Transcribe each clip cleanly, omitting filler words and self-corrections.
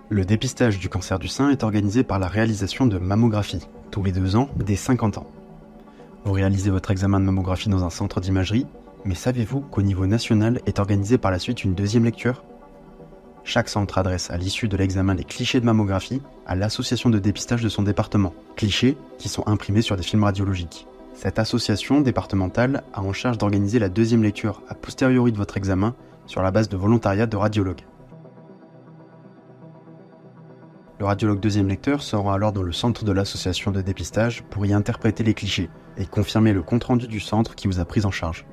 Le dépistage du cancer du sein est organisé par la réalisation de mammographies, tous les 2 ans dès 50 ans. Vous réalisez votre examen de mammographie dans un centre d'imagerie, mais savez-vous qu'au niveau national est organisée par la suite une deuxième lecture ? Chaque centre adresse à l'issue de l'examen les clichés de mammographie à l'association de dépistage de son département, clichés qui sont imprimés sur des films radiologiques. Cette association départementale a en charge d'organiser la deuxième lecture a posteriori de votre examen sur la base de volontariat de radiologues. Le radiologue deuxième lecteur sera alors dans le centre de l'association de dépistage pour y interpréter les clichés et confirmer le compte-rendu du centre qui vous a pris en charge.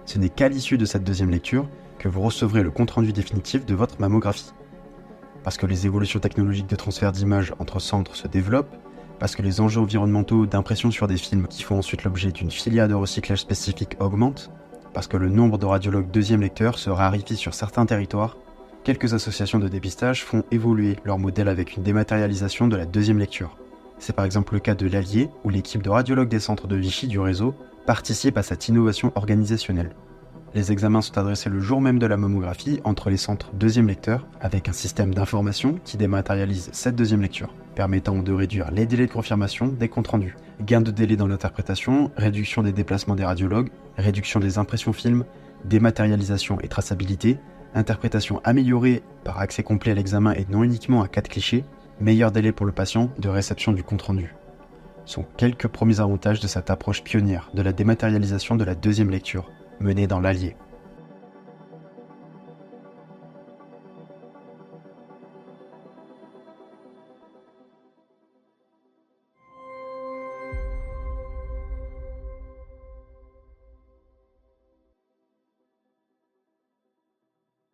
Ce n'est qu'à l'issue de cette deuxième lecture que vous recevrez le compte-rendu définitif de votre mammographie. Parce que les évolutions technologiques de transfert d'images entre centres se développent, parce que les enjeux environnementaux d'impression sur des films qui font ensuite l'objet d'une filière de recyclage spécifique augmentent, parce que le nombre de radiologues deuxième lecteur se raréfie sur certains territoires, quelques associations de dépistage font évoluer leur modèle avec une dématérialisation de la deuxième lecture. C'est par exemple le cas de l'Allier, où l'équipe de radiologues des centres de Vichy du réseau participe à cette innovation organisationnelle. Les examens sont adressés le jour même de la mammographie entre les centres deuxième lecteur, avec un système d'information qui dématérialise cette deuxième lecture, permettant de réduire les délais de confirmation des comptes rendus. Gain de délai dans l'interprétation, réduction des déplacements des radiologues, réduction des impressions films, dématérialisation et traçabilité, interprétation améliorée par accès complet à l'examen et non uniquement à 4 clichés, meilleur délai pour le patient de réception du compte rendu. Sont quelques premiers avantages de cette approche pionnière de la dématérialisation de la deuxième lecture, menée dans l'Allier.